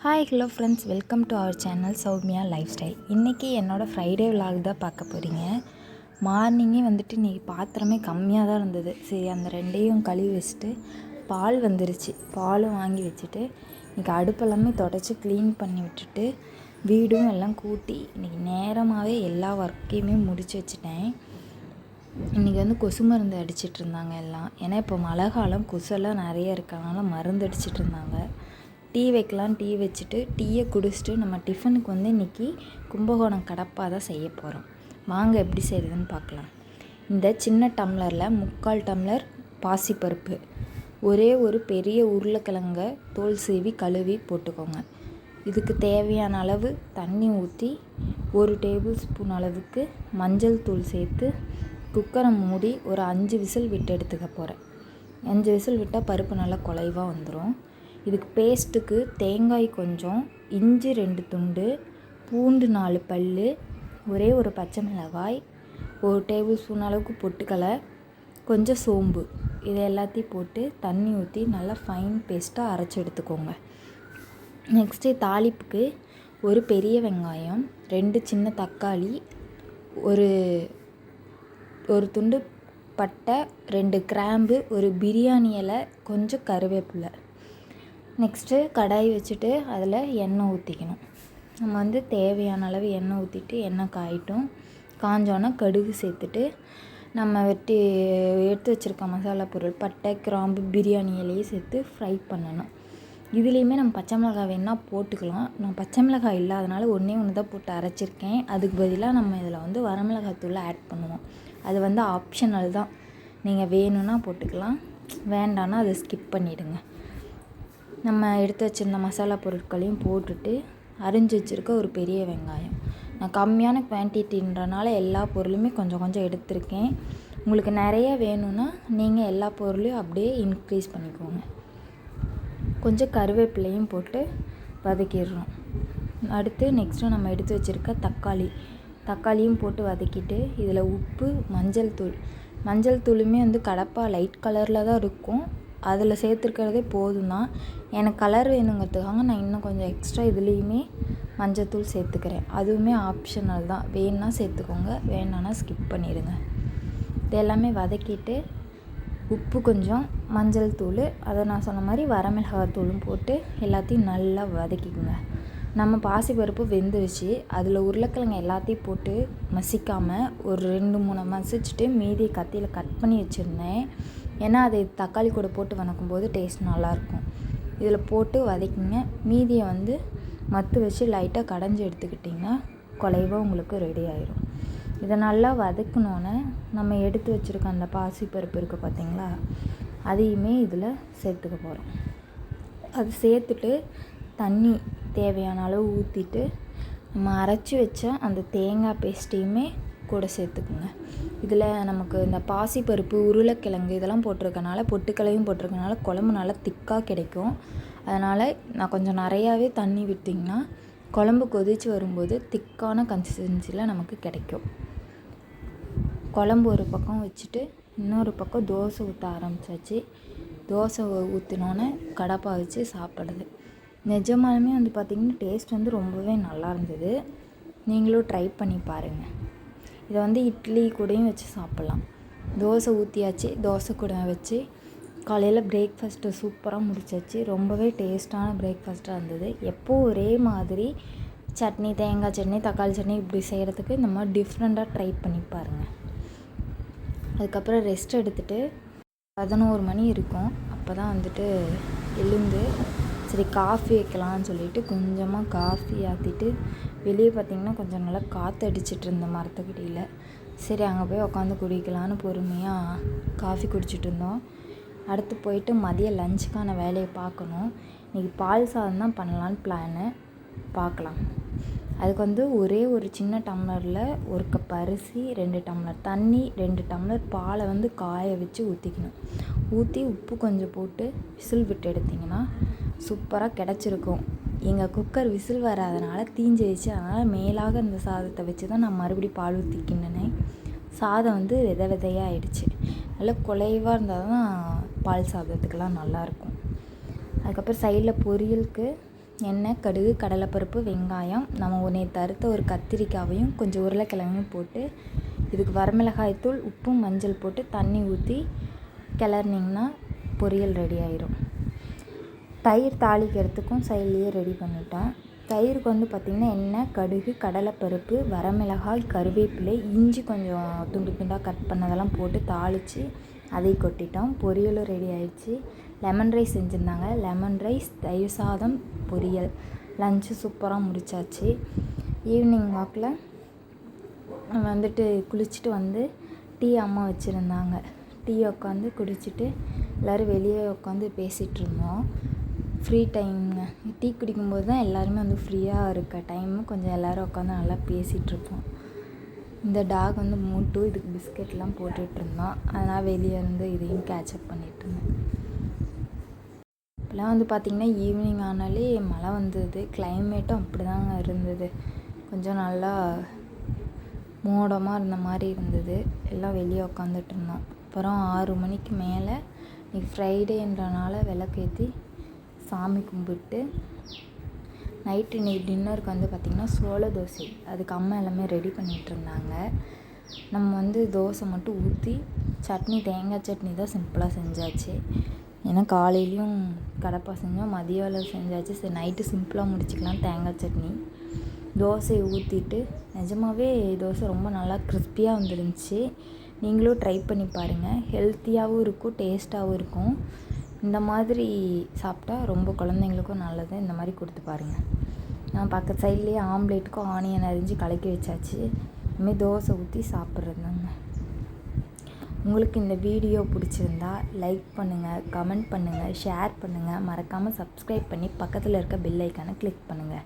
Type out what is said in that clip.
Hi hello friends, welcome to our channel Sowmya life style. இன்றைக்கி என்னோடய Friday vlog தான் பார்க்க போகிறீங்க. மார்னிங்கே வந்துட்டு இன்றைக்கி பாத்திரமே கம்மியாக தான் இருந்தது. சரி, அந்த ரெண்டையும் கழுவி வச்சுட்டு பால் வந்துருச்சு, பாலும் வாங்கி வச்சுட்டு இன்றைக்கி அடுப்பெல்லாமே தொடச்சி க்ளீன் பண்ணி விட்டுட்டு வீடும் எல்லாம் கூட்டி இன்றைக்கி நேரமாகவே எல்லா ஒர்க்கையுமே முடித்து வச்சுட்டேன். இன்றைக்கி வந்து கொசு மருந்து அடிச்சிட்டு இருந்தாங்க எல்லாம். ஏன்னா இப்போ மழை காலம், கொசுலாம் நிறைய இருக்கனால மருந்து அடிச்சிட்டு இருந்தாங்க. டீ வைக்கலாம், டீ வச்சுட்டு டீயை குடிச்சிட்டு நம்ம டிஃபனுக்கு வந்து இன்றைக்கி கும்பகோணம் கடப்பா தான் செய்ய போகிறோம். வாங்க எப்படி செய்கிறதுன்னு பார்க்கலாம். இந்த சின்ன டம்ளரில் 3/4 டம்ளர் பாசிப்பருப்பு, ஒரே ஒரு பெரிய உருளைக்கிழங்க தோல் சீவி கழுவி போட்டுக்கோங்க. இதுக்கு தேவையான அளவு தண்ணி ஊற்றி 1 டேபிள் ஸ்பூன் அளவுக்கு மஞ்சள் தூள் சேர்த்து குக்கரை மூடி ஒரு 5 விசில் விட்டு எடுத்துக்க போகிறேன். 5 விசில் விட்டால் பருப்பு நல்லா குலைவாக வந்துடும். இதுக்கு பேஸ்ட்டுக்கு தேங்காய் கொஞ்சம், இஞ்சி 2 துண்டு, பூண்டு 4 பல், ஒரே ஒரு பச்சை மிளகாய், 1 டேபிள் ஸ்பூன் அளவுக்கு பொட்டுக்கடலை, கொஞ்சம் சோம்பு, இதை எல்லாத்தையும் போட்டு தண்ணி ஊற்றி நல்லா ஃபைன் பேஸ்ட்டாக அரைச்சி எடுத்துக்கோங்க. நெக்ஸ்ட்டு தாளிப்புக்கு ஒரு பெரிய வெங்காயம், 2 சின்ன தக்காளி, ஒரு துண்டு பட்டை, 2 கிராம்பு, ஒரு பிரியாணி இலை, கொஞ்சம் கருவேப்பிலை. நெக்ஸ்ட்டு கடாய் வச்சுட்டு அதில் எண்ணெய் ஊற்றிக்கணும். நம்ம வந்து தேவையான அளவு எண்ணெய் ஊற்றிட்டு எண்ணெய் காஞ்சோன்னா கடுகு சேர்த்துட்டு நம்ம எடுத்து வச்சுருக்க மசாலா பொருள் பட்டை, கிராம்பு, பிரியாணி இலையை சேர்த்து ஃப்ரை பண்ணணும். இதுலேயுமே நம்ம பச்சை மிளகாய் வேணால் போட்டுக்கலாம். நான் பச்சை மிளகாய் இல்லாதனால ஒன்று தான் போட்டு அரைச்சிருக்கேன். அதுக்கு பதிலாக நம்ம இதில் வந்து வரமிளகாய் தூளை ஆட் பண்ணுவோம். அது வந்து ஆப்ஷனல் தான், நீங்கள் வேணும்னா போட்டுக்கலாம், வேண்டான்னா அதை ஸ்கிப் பண்ணிவிடுங்க. நம்ம எடுத்து வச்சுருந்த மசாலா பொருட்களையும் போட்டுட்டு அரிஞ்சு வச்சுருக்க ஒரு பெரிய வெங்காயம், நான் கம்மியான குவான்டிட்டின்றனால எல்லா பொருளுமே கொஞ்சம் கொஞ்சம் எடுத்திருக்கேன். உங்களுக்கு நிறைய வேணும்னா நீங்கள் எல்லா பொருளையும் அப்படியே இன்க்ரீஸ் பண்ணிக்கோங்க. கொஞ்சம் கருவேப்பிலையும் போட்டு வதக்கிடுறோம். அடுத்து நெக்ஸ்ட்டு நம்ம எடுத்து வச்சுருக்க தக்காளியும் போட்டு வதக்கிட்டு இதில் உப்பு, மஞ்சள் தூளுமே வந்து கடப்பா லைட் கலரில் தான் இருக்கும், அதில் சேர்த்துருக்கிறதே போதும் தான். எனக்கு கலர் வேணுங்கிறதுக்காக நான் இன்னும் கொஞ்சம் எக்ஸ்ட்ரா இதுலேயுமே மஞ்சத்தூள் சேர்த்துக்கிறேன். அதுவுமே ஆப்ஷனல் தான், வேணுன்னா சேர்த்துக்கோங்க, வேணான்னா ஸ்கிப் பண்ணிடுங்க. இது எல்லாமே வதக்கிட்டு உப்பு கொஞ்சம், மஞ்சள் தூள், அதை நான் சொன்ன மாதிரி வரமிளகாய் தூளும் போட்டு எல்லாத்தையும் நல்லா வதக்கிக்குங்க. நம்ம பாசிப்பருப்பு வெந்துருச்சு, அதில் உருளைக்கிழங்கு எல்லாத்தையும் போட்டு மசிக்காமல் ஒரு 2-3 மசிச்சுட்டு மீதி கத்தியில் கட் பண்ணி வச்சுருந்தேன். ஏன்னா அதை தக்காளி கூட போட்டு வதக்கும்போது டேஸ்ட் நல்லாயிருக்கும். இதில் போட்டு வதக்கிங்க. மீதியை வந்து மத்து வச்சு லைட்டாக கடைஞ்சி எடுத்துக்கிட்டிங்கன்னா குலைவாக உங்களுக்கு ரெடி ஆயிடும். இதை நல்லா வதக்கினோன்னே நம்ம எடுத்து வச்சுருக்க அந்த பாசிப்பருப்பு இருக்குது பார்த்திங்களா, அதையுமே இதில் சேர்த்துக்க போகிறோம். அது சேர்த்துட்டு தண்ணி தேவையான அளவு ஊற்றிட்டு நம்ம அரைச்சி வச்ச அந்த தேங்காய் பேஸ்ட்டையுமே கூட சேர்த்துக்குங்க. இதில் நமக்கு இந்த பாசிப்பருப்பு, உருளைக்கிழங்கு இதெல்லாம் போட்டிருக்கனால, பொட்டுக்களையும் போட்டிருக்கனால குழம்பு நல்லா திக்காக கிடைக்கும். அதனால் நான் கொஞ்சம் நிறையாவே தண்ணி விட்டிங்கன்னா குழம்பு கொதித்து வரும்போது திக்கான கன்சிஸ்டன்சியில் நமக்கு கிடைக்கும். குழம்பு ஒரு பக்கம் வச்சுட்டு இன்னொரு பக்கம் தோசை ஊற்ற ஆரம்பித்தாச்சு. தோசை ஊற்றினோன்னே கடப்பா வச்சு சாப்பிடுறது. நிஜமாலுமே வந்து பார்த்திங்கன்னா டேஸ்ட் வந்து ரொம்பவே நல்லா இருந்தது. நீங்களும் ட்ரை பண்ணி பாருங்கள். இதை வந்து இட்லி கூடயும் வச்சு சாப்பிட்லாம். தோசை ஊற்றியாச்சு, தோசை கூட வச்சு காலையில் பிரேக்ஃபாஸ்ட்டு சூப்பராக முடிச்சாச்சு. ரொம்பவே டேஸ்ட்டான பிரேக்ஃபாஸ்ட்டாக இருந்தது. எப்போது ஒரே மாதிரி சட்னி, தேங்காய் சட்னி, தக்காளி சட்னி இப்படி செய்கிறதுக்கு இந்த மாதிரி டிஃப்ரெண்ட்டாக ட்ரை பண்ணி பாருங்கள். அதுக்கப்புறம் ரெஸ்ட் எடுத்துகிட்டு 11 மணி இருக்கும். அப்போ தான் வந்துட்டு எழுந்து சரி காஃபி வைக்கலான்னு சொல்லிவிட்டு கொஞ்சமாக காஃபி ஆற்றிட்டு வெளியே பார்த்திங்கன்னா கொஞ்சம் நல்லா காற்று அடிச்சிட்டு இருந்த மரத்துக்கிட்டியில். சரி அங்கே போய் உட்காந்து குடிக்கலான்னு பொறுமையாக காஃபி குடிச்சிட்டு இருந்தோம். அடுத்து போயிட்டு மதியம் லஞ்சுக்கான வேலையை பார்க்கணும். இன்றைக்கி பால் சாதம் தான் பண்ணலான்னு பிளானு, பார்க்கலாம். அதுக்கு வந்து ஒரே ஒரு சின்ன டம்ளரில் 1 கப் அரிசி, 2 டம்ளர் தண்ணி, 2 டம்ளர் பாலை வந்து காய வச்சு ஊற்றிக்கணும். ஊற்றி உப்பு கொஞ்சம் போட்டு விசில் விட்டு எடுத்திங்கன்னா சூப்பராக கிடச்சிருக்கும். எங்கள் குக்கர் விசில் வராதனால தீஞ்சிடுச்சு. அதனால் மேலாக இந்த சாதத்தை வச்சு தான் நான் மறுபடியும் பால் ஊற்றிக்கினேன். சாதம் வந்து விதையாக ஆயிடுச்சு. நல்லா குலைவாக இருந்தால் தான் பால் சாதத்துக்கெலாம் நல்லாயிருக்கும். அதுக்கப்புறம் சைடில் பொரியலுக்கு எண்ணெய், கடுகு, கடலைப்பருப்பு, வெங்காயம், நம்ம நேற்று அறுத்த ஒரு கத்திரிக்காயையும் கொஞ்சம் உருளைக்கிழங்கையும் போட்டு இதுக்கு வரமிளகாய்த்தூள், உப்பு, மஞ்சள் போட்டு தண்ணி ஊற்றி கிளறினிங்கன்னா பொரியல் ரெடி ஆயிரும். தயிர் தாளிக்கிறதுக்கும் சைட்லேயே ரெடி பண்ணிட்டோம். தயிருக்கு வந்து பார்த்திங்கன்னா எண்ணெய், கடுகு, கடலைப்பருப்பு, வரமிளகாய், கருவேப்பிலை, இஞ்சி கொஞ்சம் துண்டு துண்டாக கட் பண்ணதெல்லாம் போட்டு தாளித்து அதை கொட்டிட்டோம். பொரியலும் ரெடி ஆயிடுச்சு. லெமன் ரைஸ் செஞ்சுருந்தாங்க. லெமன் ரைஸ், தயிர் சாதம், பொரியல், லஞ்சு சூப்பராக முடிச்சாச்சு. ஈவினிங் வாக்கில் வந்துட்டு குளிச்சுட்டு வந்து டீ அம்மா வச்சுருந்தாங்க. டீ உட்காந்து குடிச்சிட்டு எல்லோரும் வெளியே உட்காந்து பேசிகிட்டு இருந்தோம். ஃப்ரீ டைம்ங்க. டீ குடிக்கும்போது தான் எல்லாருமே வந்து ஃப்ரீயாக இருக்க டைமு. கொஞ்சம் எல்லோரும் உட்காந்து நல்லா பேசிகிட்ருப்போம். இந்த டாக் வந்து மூட்டு இதுக்கு பிஸ்கெட்லாம் போட்டுட்ருந்தோம். அதனால் வெளியே இருந்து இதையும் கேட்சப் பண்ணிகிட்ருந்தேன். இப்போலாம் வந்து பார்த்திங்கன்னா ஈவினிங் ஆனாலே மழை வந்தது. கிளைமேட்டும் அப்படி தாங்க இருந்தது. கொஞ்சம் நல்லா மோடமாக இருந்த மாதிரி இருந்தது. எல்லாம் வெளியே உட்காந்துட்டு இருந்தோம். அப்புறம் 6 மணிக்கு மேலே இன்றைக்கி ஃப்ரைடேன்றனால விளக்கேற்றி சாமி கும்பிட்டு நைட்டு இன்றைக்கி டின்னருக்கு வந்து பார்த்திங்கன்னா சோள தோசை. அதுக்கு அம்மா எல்லாமே ரெடி பண்ணிகிட்ருந்தாங்க. நம்ம வந்து தோசை மட்டும் ஊற்றி சட்னி, தேங்காய் சட்னி தான் சிம்பிளாக செஞ்சாச்சு. ஏன்னா காலையிலையும் கடப்பா செஞ்சோம், மதிய வேலை செஞ்சாச்சு. சரி நைட்டு சிம்பிளாக முடிச்சிக்கலாம் தேங்காய் சட்னி. தோசையை ஊற்றிட்டு நிஜமாகவே தோசை ரொம்ப நல்லா கிறிஸ்பியாக வந்துருந்துச்சு. நீங்களும் ட்ரை பண்ணி பாருங்கள். ஹெல்த்தியாகவும் இருக்கும், டேஸ்ட்டாகவும் இருக்கும். இந்த மாதிரி சாப்பிட்டா ரொம்ப குழந்தைங்களுக்கும் நல்லது. இந்த மாதிரி கொடுத்து பாருங்கள். நான் பக்கத்து சைட்லேயே ஆம்லேட்டுக்கும் ஆனியன் அரிஞ்சு கலக்கி வச்சாச்சு. இனிமேல் தோசை ஊற்றி சாப்பிட்றதுங்க. உங்களுக்கு இந்த வீடியோ பிடிச்சிருந்தா லைக் பண்ணுங்கள், கமெண்ட் பண்ணுங்கள், ஷேர் பண்ணுங்கள். மறக்காமல் சப்ஸ்கிரைப் பண்ணி பக்கத்தில் இருக்க பெல் ஐக்கானை கிளிக் பண்ணுங்கள்.